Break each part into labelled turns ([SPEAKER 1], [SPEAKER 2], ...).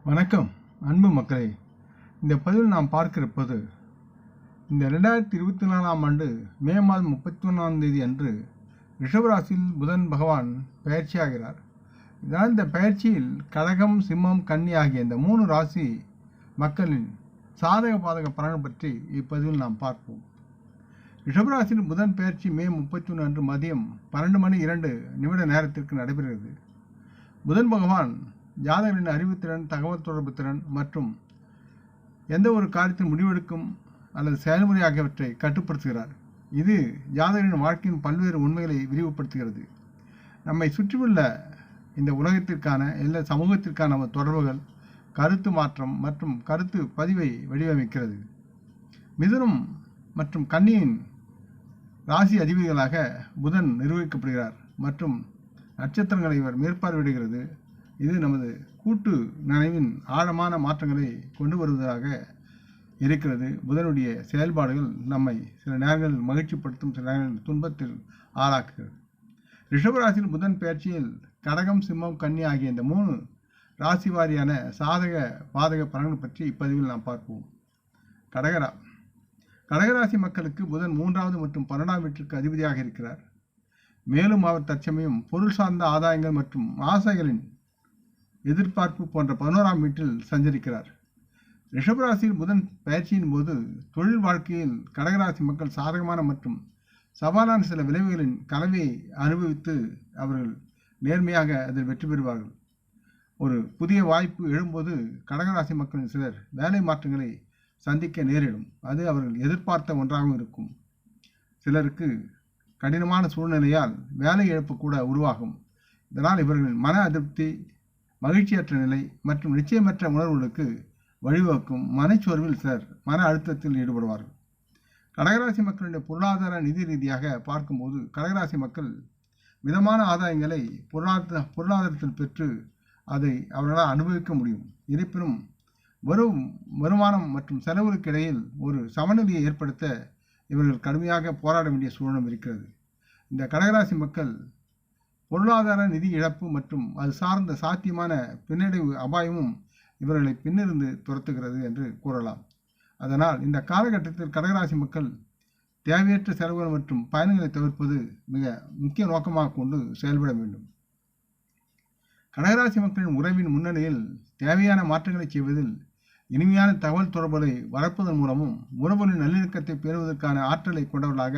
[SPEAKER 1] வணக்கம் அன்பு மக்களே. இந்த பதிவில் நாம் பார்க்க இருப்பது இந்த 2024ஆம் ஆண்டு மே மாதம் 31ஆம் தேதி அன்று ரிஷபராசியில் புதன் பகவான் பயிற்சியாகிறார். இதனால் இந்த பயிற்சியில் கடகம், சிம்மம், கன்னி ஆகிய இந்த 3 ராசி மக்களின் சாதக பாதக பலன் பற்றி இப்பதிவில் நாம் பார்ப்போம். ரிஷபராசியில் புதன் பயிற்சி மே 31 அன்று மதியம் 12:02 நேரத்திற்கு நடைபெறுகிறது. புதன் பகவான் ஜாதகரின் அறிவுத்திறன், தகவல் தொடர்பு திறன் மற்றும் எந்த ஒரு காரியத்தின் முடிவெடுக்கும் அல்லது செயல்முறை ஆகியவற்றை கட்டுப்படுத்துகிறார். இது ஜாதகரின் வாழ்க்கையின் பல்வேறு உண்மைகளை விரிவுபடுத்துகிறது. நம்மை சுற்றியுள்ள இந்த உலகத்திற்கான எல்லா சமூகத்திற்கான நம்ம தொடர்புகள், கருத்து மாற்றம் மற்றும் கருத்து பதிவை வடிவமைக்கிறது. மிதுனம் மற்றும் கன்னியின் ராசி அதிபதிகளாக புதன் நிர்வகிக்கப்படுகிறார் மற்றும் நட்சத்திரங்களை இவர் மேற்பார்வையிடுகிறது. இது நமது கூட்டு நினைவின் ஆழமான மாற்றங்களை கொண்டு வருவதாக இருக்கிறது. புதனுடைய செயல்பாடுகள் நம்மை சில நேரங்களில் மகிழ்ச்சிப்படுத்தும், சில நேரங்களில் துன்பத்தில் ஆளாக்குகிறது. ரிஷபராசியில் புதன் பயிற்சியில் கடகம், சிம்மம், கன்னி ஆகிய இந்த 3 ராசி வாரியான சாதக பாதக பலன்கள் பற்றி இப்பதிவில் நாம் பார்ப்போம். கடகராசி மக்களுக்கு புதன் 3வது மற்றும் 12ஆம் வீட்டிற்கு அதிபதியாக இருக்கிறார். மேலும் அவர் தற்சமயம் பொருள் சார்ந்த ஆதாயங்கள் மற்றும் ஆசைகளின் எதிர்பார்ப்பு போன்ற 11ஆம் வீட்டில் சஞ்சரிக்கிறார். ரிஷபராசியில் புதன் பயிற்சியின் போது தொழில் வாழ்க்கையில் கடகராசி மக்கள் சாதகமான மற்றும் சவாலான சில விளைவுகளின் கலவையை அனுபவித்து அவர்கள் நேர்மையாக அதில் வெற்றி பெறுவார்கள். ஒரு புதிய வாய்ப்பு எழும்போது கடகராசி மக்களின் சிலர் வேலை மாற்றங்களை சந்திக்க நேரிடும். அது அவர்கள் எதிர்பார்த்த ஒன்றாகவும் இருக்கும். சிலருக்கு கடினமான சூழ்நிலையால் வேலை இழப்பு கூட உருவாகும். இதனால் இவர்கள் மன அதிருப்தி, மகிழ்ச்சியற்ற நிலை மற்றும் நிச்சயமற்ற உணர்வுகளுக்கு வழிவகுக்கும். மனச்சோர்வில் சிலர் மன அழுத்தத்தில் ஈடுபடுவார்கள். கடகராசி மக்களுடைய பொருளாதார நிதி ரீதியாக பார்க்கும்போது கடகராசி மக்கள் மிதமான ஆதாயங்களை பொருளாதாரத்தில் பெற்று அதை அவர்களால் அனுபவிக்க முடியும். இருப்பினும் வருமானம் மற்றும் செலவுகளுக்கு இடையில் ஒரு சமநிலையை ஏற்படுத்த இவர்கள் கடுமையாக போராட வேண்டிய சூழலும் இருக்கிறது. இந்த கடகராசி மக்கள் பொருளாதார நிதி இழப்பு மற்றும் அது சார்ந்த சாத்தியமான பின்னடைவு அபாயமும் இவர்களை பின்னிருந்து துரத்துகிறது என்று கூறலாம். அதனால் இந்த காலகட்டத்தில் கடகராசி மக்கள் தேவையற்ற செலவுகள் மற்றும் பயணங்களை தவிர்ப்பது மிக முக்கிய நோக்கமாக கொண்டு செயல்பட வேண்டும். கடகராசி மக்களின் உறவின் முன்னணியில் தேவையான மாற்றங்களை செய்வதில் இனிமையான தகவல் தொடர்புகளை வளர்ப்பதன் மூலமும் உறவுகளின் நல்லிணக்கத்தை பெறுவதற்கான ஆற்றலை கொண்டவர்களாக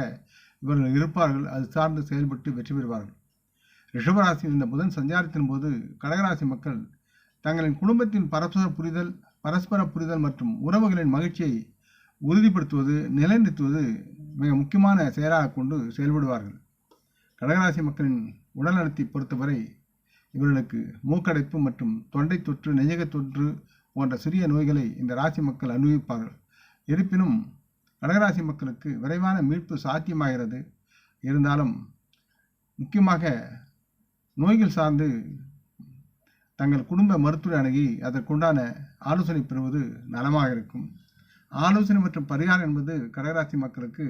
[SPEAKER 1] இவர்கள் இருப்பார்கள். அது சார்ந்து செயல்பட்டு வெற்றி பெறுவார்கள். ரிஷபராசியில் இந்த புதன் சஞ்சாரத்தின் போது கடகராசி மக்கள் தங்களின் குடும்பத்தின் பரஸ்பர புரிதல் மற்றும் உறவுகளின் மகிழ்ச்சியை உறுதிப்படுத்துவது, நிலைநிறுத்துவது மிக முக்கியமான செயலாக கொண்டு செயல்படுவார்கள். கடகராசி மக்களின் உடல் நலத்தை பொறுத்தவரை இவர்களுக்கு மூக்கடைப்பு மற்றும் தொண்டை தொற்று, நெஞ்சக தொற்று போன்ற சிறிய நோய்களை இந்த ராசி மக்கள் அனுபவிப்பார்கள். இருப்பினும் கடகராசி மக்களுக்கு விரைவான மீட்பு சாத்தியமாகிறது. இருந்தாலும் முக்கியமாக நோய்கள் சார்ந்து தங்கள் குடும்ப மருத்துவரை அணுகி அதற்குண்டான ஆலோசனை பெறுவது நலமாக இருக்கும். ஆலோசனை மற்றும் பரிகாரம் என்பது கடகராசி மக்களுக்கு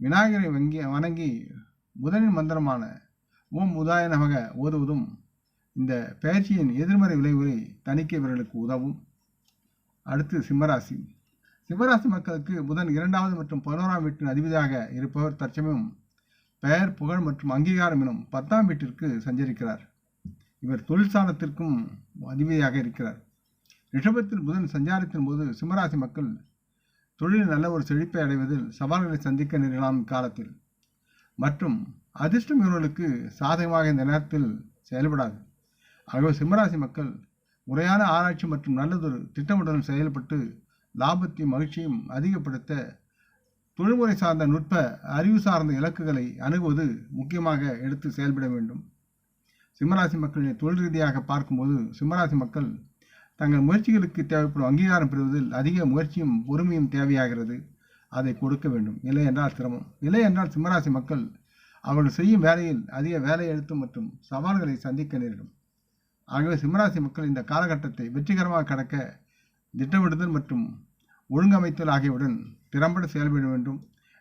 [SPEAKER 1] விநாயகரை வணங்கி புதனின் மந்திரமான ஓம் உதாய நமக ஓதுவதும் இந்த பயிற்சியின் எதிர்மறை விளைவுகளை தணிக்க இவர்களுக்கு உதவும். அடுத்து சிம்மராசி. சிம்மராசி மக்களுக்கு புதன் 2வது மற்றும் 11ஆம் வீட்டின் அதிபதியாக இருப்பவர் தற்சமயம் பெயர், புகழ் மற்றும் அங்கீகாரம் எனும் 10ஆம் வீட்டிற்கு சஞ்சரிக்கிறார். இவர் தொழில் சாதத்திற்கும் அதிபதியாக இருக்கிறார். ரிஷபத்தில் புதன் சஞ்சாரத்தின் போது சிம்மராசி மக்கள் தொழிலில் நல்ல ஒரு செழிப்பை அடைவதில் சவால்களை சந்திக்க நேரலாம் காலத்தில். மற்றும் அதிர்ஷ்டம் இவர்களுக்கு சாதகமாக இந்த நேரத்தில் செயல்படாது. ஆகவே சிம்மராசி மக்கள் முறையான ஆராய்ச்சி மற்றும் நல்லதொரு திட்டமிடலும் செயல்பட்டு லாபத்தையும் மகிழ்ச்சியும் அதிகப்படுத்த தொழில்முறை சார்ந்த நுட்ப அறிவு சார்ந்த இலக்குகளை அணுகுவது முக்கியமாக எடுத்து செயல்பட வேண்டும். சிம்மராசி மக்களின் தொழில் ரீதியாக பார்க்கும்போது சிம்மராசி மக்கள் தங்கள் முயற்சிகளுக்கு தேவைப்படும் அங்கீகாரம் பெறுவதில் அதிக முயற்சியும் பொறுமையும் தேவையாகிறது. அதை கொடுக்க வேண்டும். இல்லை என்றால் சிரமம். இல்லை என்றால் சிம்மராசி மக்கள் அவர்கள் செய்யும் வேலையில் அதிக வேலை அழுத்தம் மற்றும் சவால்களை சந்திக்க நேரிடும். ஆகவே சிம்மராசி மக்கள் இந்த காலகட்டத்தை வெற்றிகரமாக கடக்க திட்டமிடுதல் மற்றும் ஒழுங்கமைத்தல் ஆகியவுடன் திறம்பட செயல்பட வேண்டும்.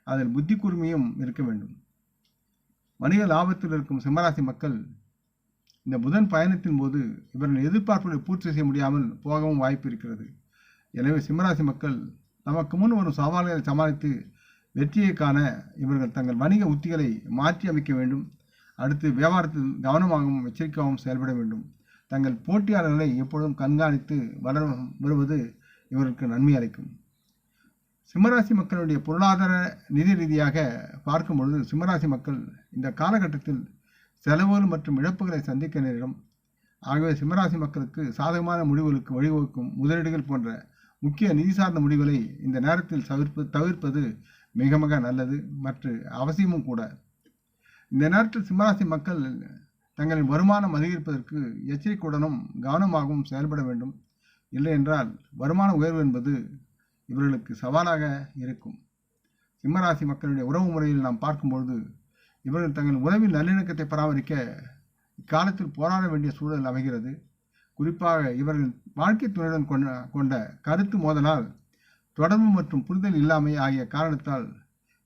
[SPEAKER 1] அதில் புத்தி கூர்மையும் இருக்க வேண்டும். வணிக லாபத்தில் இருக்கும் சிம்மராசி மக்கள் இந்த புதன் பயணத்தின் போது இவர்கள் எதிர்பார்ப்புகளை பூர்த்தி செய்ய முடியாமல் போகவும் வாய்ப்பு இருக்கிறது. எனவே சிம்மராசி மக்கள் நமக்கு முன் வரும் சவால்களை சமாளித்து வெற்றியை காண இவர்கள் தங்கள் வணிக உத்திகளை மாற்றி அமைக்க வேண்டும். அடுத்து வியாபாரத்தில் கவனமாகவும் எச்சரிக்கையாகவும் செயல்பட வேண்டும். தங்கள் போட்டியாளர்களை எப்பொழுதும் கண்காணித்து வருவது இவர்களுக்கு நன்மை அளிக்கும். சிம்மராசி மக்களுடைய பொருளாதார நிதி ரீதியாக பார்க்கும் பொழுது சிம்மராசி மக்கள் இந்த காலகட்டத்தில் செலவுகள் மற்றும் இழப்புகளை சந்திக்க நேரிடும். ஆகவே சிம்மராசி மக்களுக்கு சாதகமான முடிவுகளுக்கு வழிவகுக்கும் முதலீடுகள் போன்ற முக்கிய நிதி சார்ந்த முடிவுகளை இந்த நேரத்தில் தவிர்ப்பது மிக மிக நல்லது மற்றும் அவசியமும் கூட. இந்த நேரத்தில் சிம்மராசி மக்கள் தங்களின் வருமானம் அதிகரிப்பதற்கு எச்சரிக்கையுடனும் கவனமாகவும் செயல்பட வேண்டும். இல்லை என்றால் வருமான உயர்வு என்பது இவர்களுக்கு சவாலாக இருக்கும். சிம்மராசி மக்களுடைய உறவு முறையில் நாம் பார்க்கும்பொழுது இவர்கள் தங்கள் உறவில் நல்லிணக்கத்தை பராமரிக்க இக்காலத்தில் போராட வேண்டிய சூழல் அமைகிறது. குறிப்பாக இவர்கள் வாழ்க்கை துணையுடன் கொண்ட கருத்து மோதலால் தொடர்பு மற்றும் புரிதல் இல்லாமை ஆகிய காரணத்தால்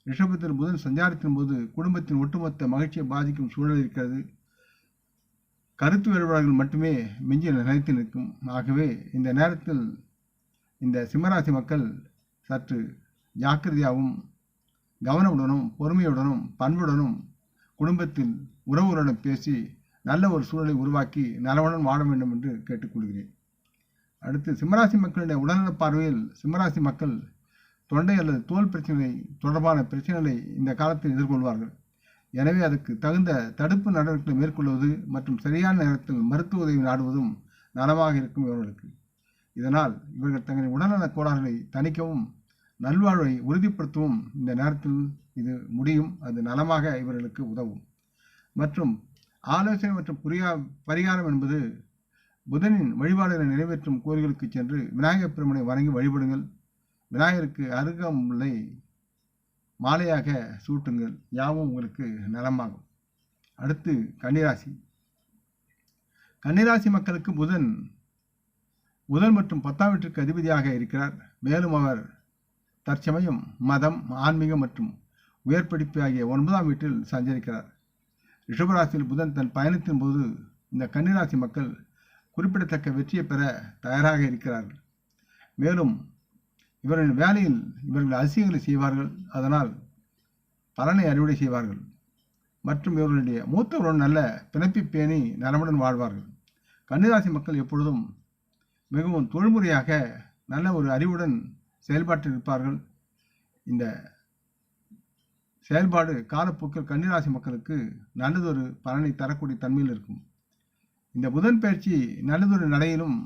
[SPEAKER 1] ரிஷபத்தில் புதன் சஞ்சாரத்தின் போது குடும்பத்தின் ஒட்டுமொத்த மகிழ்ச்சியை பாதிக்கும் சூழல் இருக்கிறது. கருத்து வேறுபாடுகள் மட்டுமே மிஞ்சி நிலைத்து நிற்கும். ஆகவே இந்த நேரத்தில் இந்த சிம்மராசி மக்கள் சற்று ஜாக்கிரதையாகவும் கவனமுடனும் பொறுமையுடனும் பண்புடனும் குடும்பத்தில் உறவுகளுடன் பேசி நல்ல ஒரு சூழலை உருவாக்கி நலவுடன் வாழ வேண்டும் என்று கேட்டுக்கொள்கிறேன். அடுத்து சிம்மராசி மக்களுடைய உடல்நல பார்வையில் சிம்மராசி மக்கள் தொண்டை அல்லது தோல் பிரச்சனை தொடர்பான பிரச்சனைகளை இந்த காலத்தில் எதிர்கொள்வார்கள். எனவே அதுக்கு தகுந்த தடுப்பு நடவடிக்கைகளை மேற்கொள்வது மற்றும் சரியான நேரத்தில் மருத்துவ உதவி நாடுவதும் நலமாக இருக்கும் இவர்களுக்கு. இதனால் இவர்கள் தங்களின் உடல்நல கோளாறுகளை தணிக்கவும் நல்வாழ்வை உறுதிப்படுத்தவும் இந்த நேரத்தில் இது முடியும். அது நலமாக இவர்களுக்கு உதவும். மற்றும் ஆலோசனை மற்றும் பரிகாரம் என்பது புதனின் வழிபாடுகளை நிறைவேற்றும் கோயில்களுக்கு சென்று விநாயகப் பெருமனை வணங்கி வழிபடுங்கள். விநாயகருக்கு அருகம்புல்லை மாலையாக சூட்டுங்கள். யாவும் உங்களுக்கு நலமாகும். அடுத்து கன்னிராசி. கன்னிராசி மக்களுக்கு புதன் முதல் மற்றும் 10ஆம் வீட்டிற்கு அதிபதியாக இருக்கிறார். மேலும் அவர் தற்சமயம் மதம், ஆன்மீகம் மற்றும் உயர்படிப்பு ஆகிய 9ஆம் வீட்டில் சஞ்சரிக்கிறார். ரிஷபராசியில் புதன் தன் பயணத்தின் போது இந்த கன்னிராசி மக்கள் குறிப்பிடத்தக்க வெற்றியை பெற தயாராக இருக்கிறார்கள். மேலும் இவர்களின் வேலையில் இவர்கள் அதிசயங்களை செய்வார்கள். அதனால் பலனை அறுவடை செய்வார்கள். மற்றும் இவர்களுடைய மூத்தவருடன் நல்ல பிணைப்பை பேணி நலமுடன் வாழ்வார்கள். கன்னிராசி மக்கள் எப்பொழுதும் மிகவும் தொழில்முறையாக நல்ல ஒரு அறிவுடன் செயல்பாட்டில் இருப்பார்கள். இந்த செயல்பாடு காலப்போக்கில் கன்னிராசி மக்களுக்கு நல்லதொரு பலனை தரக்கூடிய தன்மையில் இருக்கும். இந்த புதன் பயிற்சி நல்லதொரு நடையிலும்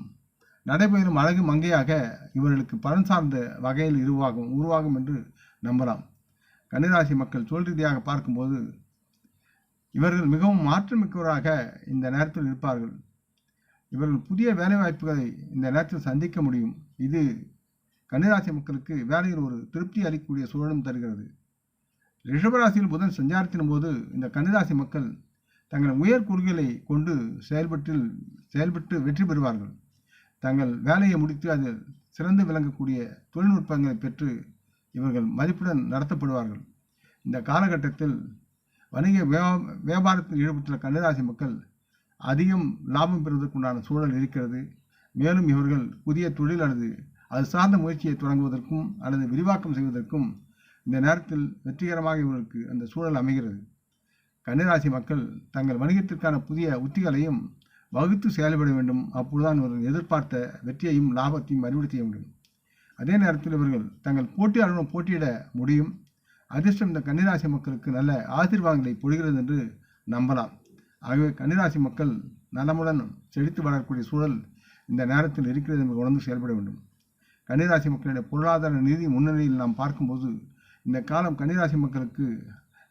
[SPEAKER 1] நடைபெறும் அழகு மங்கையாக இவர்களுக்கு பலன் சார்ந்த வகையில் உருவாகும் என்று நம்பலாம். கன்னிராசி மக்கள் தொழில் ரீதியாக பார்க்கும்போது இவர்கள் மிகவும் மாற்றமிக்கவராக இந்த நேரத்தில் இருப்பார்கள். இவர்கள் புதிய வேலைவாய்ப்புகளை இந்த நேரத்தில் சந்திக்க முடியும். இது கன்னிராசி மக்களுக்கு வேலையில் ஒரு திருப்தி அளிக்கக்கூடிய சூழலும் தருகிறது. ரிஷபராசியில் புதன் சஞ்சாரத்தின் போது இந்த கன்னிராசி மக்கள் தங்கள் உயர் கொள்கைகளை கொண்டு செயல்பட்டு வெற்றி பெறுவார்கள். தங்கள் வேலையை முடித்து அதில் சிறந்து விளங்கக்கூடிய தொழில்நுட்பங்களை பெற்று இவர்கள் மதிப்புடன் நடத்தப்படுவார்கள். இந்த காலகட்டத்தில் வணிக வியாபாரத்தில் ஈடுபட்டுள்ள கன்னிராசி மக்கள் அதிகம் லாபம் பெறுவதற்குண்டான சூழல் இருக்கிறது. மேலும் இவர்கள் புதிய தொழில் அல்லது அது சார்ந்த முயற்சியை தொடங்குவதற்கும் அல்லது விரிவாக்கம் செய்வதற்கும் இந்த நேரத்தில் வெற்றிகரமாக இவர்களுக்கு அந்த சூழல் அமைகிறது. கன்னிராசி மக்கள் தங்கள் வணிகத்திற்கான புதிய உத்திகளையும் வகுத்து செயல்பட வேண்டும். அப்பொழுதுதான் இவர்கள் எதிர்பார்த்த வெற்றியையும் லாபத்தையும் அறுவடை செய்ய முடியும். அதே நேரத்தில் இவர்கள் தங்கள் போட்டியாளர்களுடன் போட்டியிட முடியும். அதிர்ஷ்டம் இந்த கன்னிராசி மக்களுக்கு நல்ல ஆசீர்வாதங்களை பொழிகிறது என்று நம்பலாம். ஆகவே கன்னிராசி மக்கள் நலமுடன் செழித்து வளரக்கூடிய சூழல் இந்த நேரத்தில் இருக்கிறது என்று உணர்ந்து செயல்பட வேண்டும். கன்னிராசி மக்களுடைய பொருளாதார நிதி முன்னணியில் நாம் பார்க்கும்போது இந்த காலம் கன்னிராசி மக்களுக்கு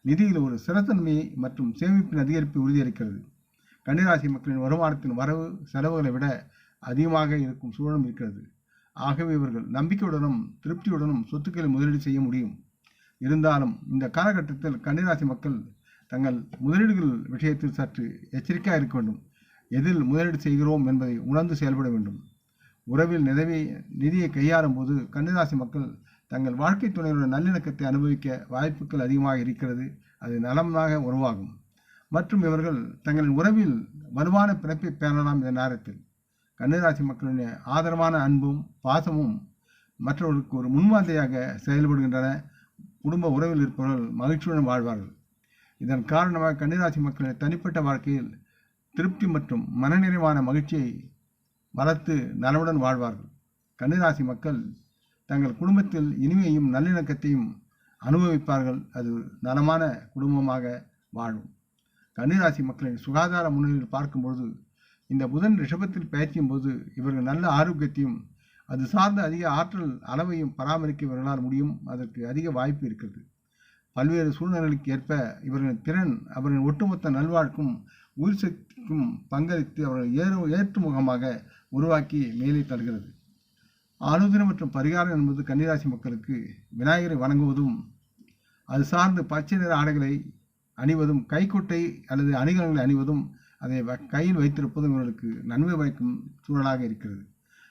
[SPEAKER 1] நிதியில் ஒரு ஸ்திரத்தன்மையை மற்றும் சேமிப்பின் அதிகரிப்பை உறுதியளிக்கிறது. கன்னிராசி மக்களின் வருமானத்தின் வரவு செலவுகளை விட அதிகமாக இருக்கும் சூழலும் இருக்கிறது. ஆகவே இவர்கள் நம்பிக்கையுடனும் திருப்தியுடனும் சொத்துக்களை முதலீடு செய்ய முடியும். இருந்தாலும் இந்த காலகட்டத்தில் கன்னிராசி மக்கள் தங்கள் முதலீடுகள் விஷயத்தில் சற்று எச்சரிக்கையாக இருக்க வேண்டும். எதில் முதலீடு செய்கிறோம் என்பதை உணர்ந்து செயல்பட வேண்டும். உறவில் நிதியை கையாளும் போது கன்னிராசி மக்கள் தங்கள் வாழ்க்கை துணையுடன் நல்லிணக்கத்தை அனுபவிக்க வாய்ப்புகள் அதிகமாக இருக்கிறது. அது நலமாக உருவாகும். மற்றும் இவர்கள் தங்களின் உறவில் வலுவான பிணைப்பை பெறலாம். இந்த நேரத்தில் கன்னிராசி மக்களுடைய ஆதரவான அன்பும் பாசமும் மற்றவர்களுக்கு ஒரு முன்மாதிரியாக செயல்படுகின்றன. குடும்ப உறவில் இருப்பவர்கள் மகிழ்ச்சியுடன் வாழ்வார்கள். இதன் காரணமாக கன்னிராசி மக்களின் தனிப்பட்ட வாழ்க்கையில் திருப்தி மற்றும் மனநிறைவான மகிழ்ச்சியை வளர்த்து நலவுடன் வாழ்வார்கள். கன்னிராசி மக்கள் தங்கள் குடும்பத்தில் இனிமையையும் நல்லிணக்கத்தையும் அனுபவிப்பார்கள். அது நலமான குடும்பமாக வாழும். கன்னிராசி மக்களின் சுகாதார முன்னிலையில் பார்க்கும்பொழுது இந்த புதன் ரிஷபத்தில் பயிற்சியும் போது இவர்கள் நல்ல ஆரோக்கியத்தையும் அது சார்ந்த அதிக ஆற்றல் அளவையும் பராமரிக்க இவர்களால் முடியும். அதற்கு அதிக வாய்ப்பு இருக்கிறது. பல்வேறு சூழ்நிலைகளுக்கு ஏற்ப இவர்களின் திறன் அவர்களின் ஒட்டுமொத்த நல்வாழ்க்கும் உயிர் சக்திக்கும் பங்களித்து அவர்கள் ஏற்றுமுகமாக உருவாக்கி மேலே தருகிறது. ஆலோசனை மற்றும் பரிகாரம் என்பது கன்னிராசி மக்களுக்கு விநாயகரை வணங்குவதும் அது சார்ந்து பச்சை நிற ஆடைகளை அணிவதும் கைக்குட்டை அல்லது அணிகலன்களை அணிவதும் அதை கையில் வைத்திருப்பதும் இவர்களுக்கு நன்மை பயக்கும் சூழலாக இருக்கிறது.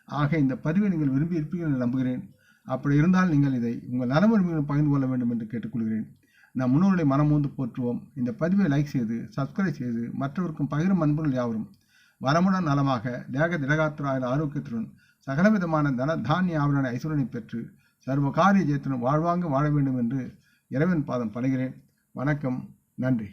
[SPEAKER 1] ஆக இந்த பதிவை நீங்கள் விரும்பி இருப்பீர்கள் என்று நம்புகிறேன். அப்படி இருந்தால் நீங்கள் இதை உங்கள் நலமுறைமைகளும் பகிர்ந்து கொள்ள வேண்டும் என்று கேட்டுக்கொள்கிறேன். நாம் முன்னோர்களை மனமோந்து போற்றுவோம். இந்த பதிவை லைக் செய்து சப்ஸ்கிரைப் செய்து மற்றவருக்கும் பகிரும் அன்புகள் யாவரும் வரமுடன் நலமாக தேக திடகாத்திராய ஆரோக்கியத்துடன் சகலவிதமான தானிய ஆவரண ஐஸ்வரனை பெற்று சர்வ காரிய ஜெயத்துடன் வாழ்வாங்க வாழ வேண்டும் என்று இறைவன் பாதம் பணிகிறேன். வணக்கம். நன்றி.